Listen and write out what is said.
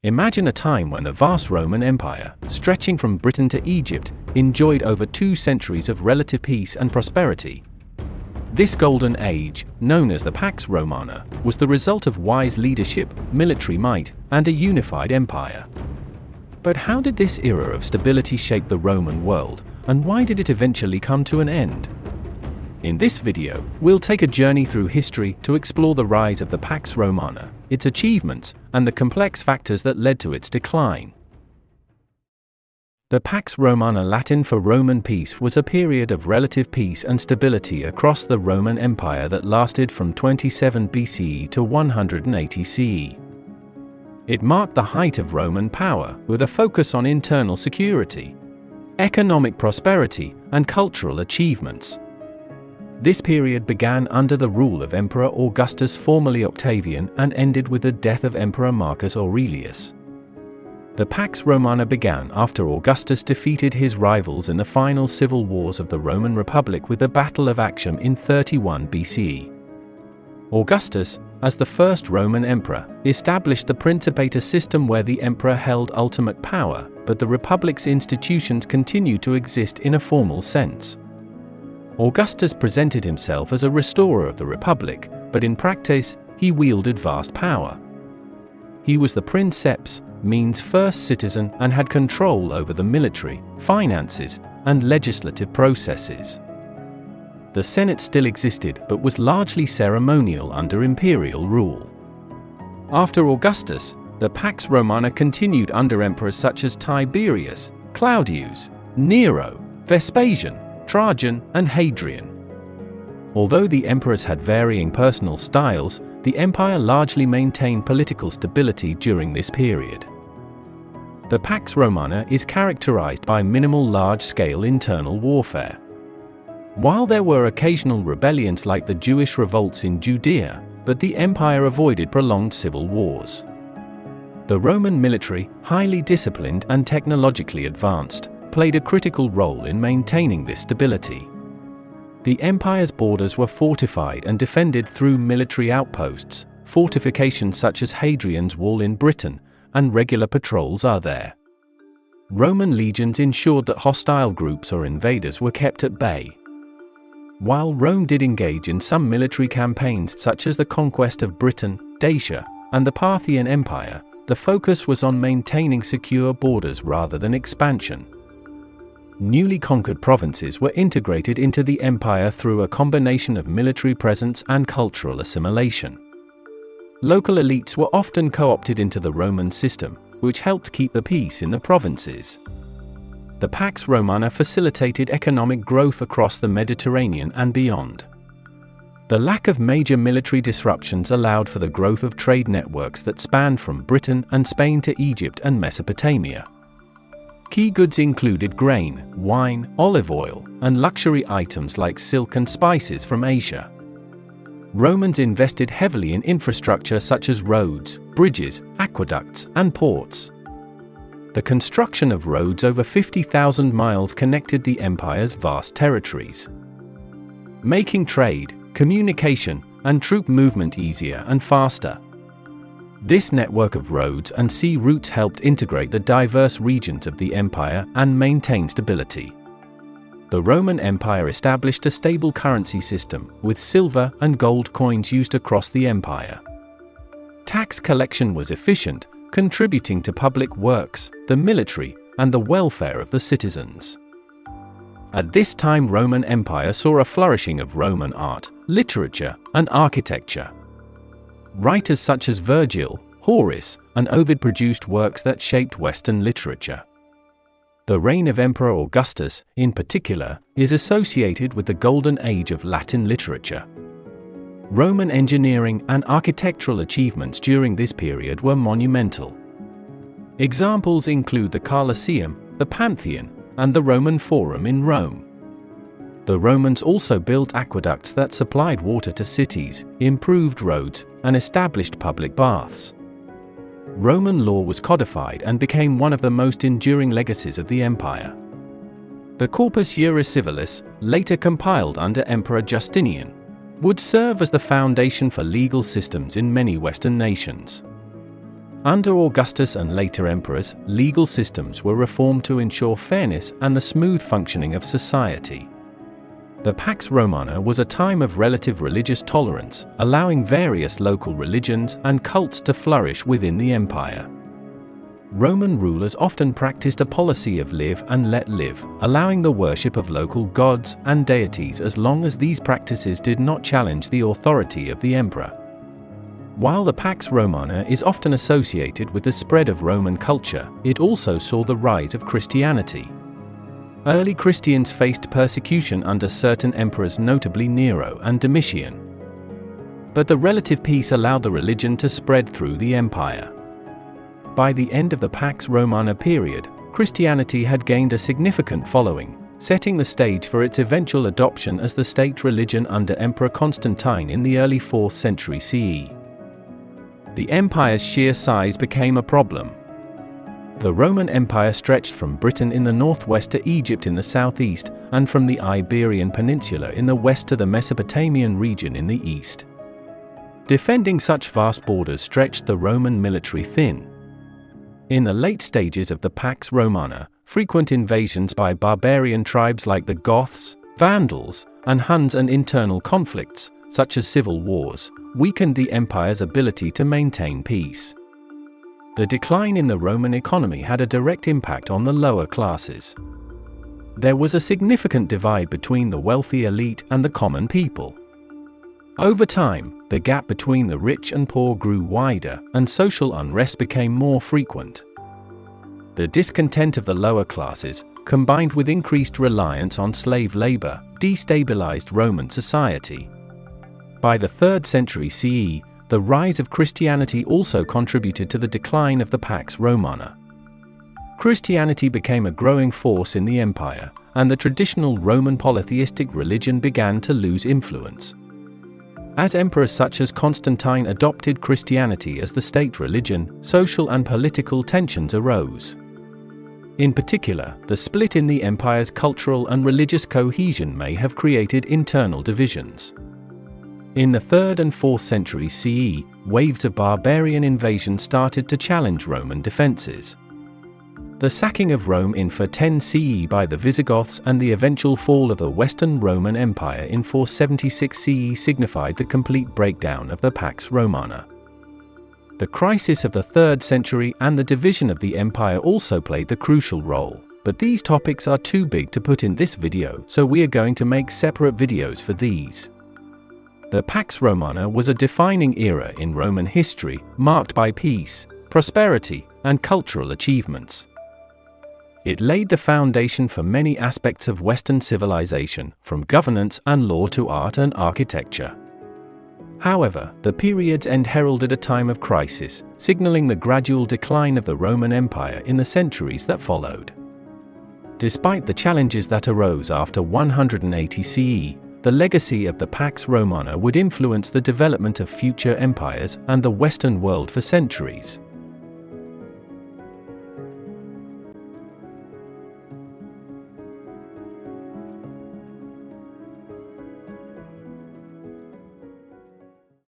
Imagine a time when the vast Roman Empire, stretching from Britain to Egypt, enjoyed over 2 centuries of relative peace and prosperity. This golden age, known as the Pax Romana, was the result of wise leadership, military might, and a unified empire. But how did this era of stability shape the Roman world, and why did it eventually come to an end? In this video, we'll take a journey through history to explore the rise of the Pax Romana, its achievements, and the complex factors that led to its decline. The Pax Romana, Latin for Roman peace, was a period of relative peace and stability across the Roman Empire that lasted from 27 BCE to 180 CE. It marked the height of Roman power, with a focus on internal security, economic prosperity, and cultural achievements. This period began under the rule of Emperor Augustus, formerly Octavian, and ended with the death of Emperor Marcus Aurelius. The Pax Romana began after Augustus defeated his rivals in the final civil wars of the Roman Republic with the Battle of Actium in 31 BCE. Augustus, as the first Roman emperor, established the Principate, a system where the emperor held ultimate power, but the Republic's institutions continued to exist in a formal sense. Augustus presented himself as a restorer of the Republic, but in practice, he wielded vast power. He was the princeps, means first citizen, and had control over the military, finances, and legislative processes. The Senate still existed but was largely ceremonial under imperial rule. After Augustus, the Pax Romana continued under emperors such as Tiberius, Claudius, Nero, Vespasian, Trajan, and Hadrian. Although the emperors had varying personal styles, the empire largely maintained political stability during this period. The Pax Romana is characterized by minimal large-scale internal warfare. While there were occasional rebellions like the Jewish revolts in Judea, but the empire avoided prolonged civil wars. The Roman military, highly disciplined and technologically advanced, played a critical role in maintaining this stability. The empire's borders were fortified and defended through military outposts, fortifications such as Hadrian's Wall in Britain, and regular patrols are there. Roman legions ensured that hostile groups or invaders were kept at bay. While Rome did engage in some military campaigns such as the conquest of Britain, Dacia, and the Parthian Empire, the focus was on maintaining secure borders rather than expansion. Newly conquered provinces were integrated into the empire through a combination of military presence and cultural assimilation. Local elites were often co-opted into the Roman system, which helped keep the peace in the provinces. The Pax Romana facilitated economic growth across the Mediterranean and beyond. The lack of major military disruptions allowed for the growth of trade networks that spanned from Britain and Spain to Egypt and Mesopotamia. Key goods included grain, wine, olive oil, and luxury items like silk and spices from Asia. Romans invested heavily in infrastructure such as roads, bridges, aqueducts, and ports. The construction of roads over 50,000 miles connected the empire's vast territories, making trade, communication, and troop movement easier and faster. This network of roads and sea routes helped integrate the diverse regions of the empire and maintain stability. The Roman Empire established a stable currency system, with silver and gold coins used across the empire. Tax collection was efficient, contributing to public works, the military, and the welfare of the citizens. At this time, Roman Empire saw a flourishing of Roman art, literature, and architecture. Writers such as Virgil, Horace, and Ovid produced works that shaped Western literature. The reign of Emperor Augustus, in particular, is associated with the golden age of Latin literature. Roman engineering and architectural achievements during this period were monumental. Examples include the Colosseum, the Pantheon, and the Roman Forum in Rome. The Romans also built aqueducts that supplied water to cities, improved roads, and established public baths. Roman law was codified and became one of the most enduring legacies of the empire. The Corpus Juris Civilis, later compiled under Emperor Justinian, would serve as the foundation for legal systems in many Western nations. Under Augustus and later emperors, legal systems were reformed to ensure fairness and the smooth functioning of society. The Pax Romana was a time of relative religious tolerance, allowing various local religions and cults to flourish within the empire. Roman rulers often practiced a policy of live and let live, allowing the worship of local gods and deities as long as these practices did not challenge the authority of the emperor. While the Pax Romana is often associated with the spread of Roman culture, it also saw the rise of Christianity. Early Christians faced persecution under certain emperors, notably Nero and Domitian. But the relative peace allowed the religion to spread through the empire. By the end of the Pax Romana period, Christianity had gained a significant following, setting the stage for its eventual adoption as the state religion under Emperor Constantine in the early 4th century CE. The empire's sheer size became a problem. The Roman Empire stretched from Britain in the northwest to Egypt in the southeast, and from the Iberian Peninsula in the west to the Mesopotamian region in the east. Defending such vast borders stretched the Roman military thin. In the late stages of the Pax Romana, frequent invasions by barbarian tribes like the Goths, Vandals, and Huns and internal conflicts, such as civil wars, weakened the empire's ability to maintain peace. The decline in the Roman economy had a direct impact on the lower classes. There was a significant divide between the wealthy elite and the common people. Over time, the gap between the rich and poor grew wider, and social unrest became more frequent. The discontent of the lower classes, combined with increased reliance on slave labor, destabilized Roman society. By the 3rd century CE, the rise of Christianity also contributed to the decline of the Pax Romana. Christianity became a growing force in the empire, and the traditional Roman polytheistic religion began to lose influence. As emperors such as Constantine adopted Christianity as the state religion, social and political tensions arose. In particular, the split in the empire's cultural and religious cohesion may have created internal divisions. In the 3rd and 4th century CE, waves of barbarian invasion started to challenge Roman defenses. The sacking of Rome in 410 CE by the Visigoths and the eventual fall of the Western Roman Empire in 476 CE signified the complete breakdown of the Pax Romana. The crisis of the 3rd century and the division of the empire also played the crucial role, but these topics are too big to put in this video, so we are going to make separate videos for these. The Pax Romana was a defining era in Roman history, marked by peace, prosperity, and cultural achievements. It laid the foundation for many aspects of Western civilization, from governance and law to art and architecture. However, the period's end heralded a time of crisis, signaling the gradual decline of the Roman Empire in the centuries that followed. Despite the challenges that arose after 180 CE, the legacy of the Pax Romana would influence the development of future empires and the Western world for centuries.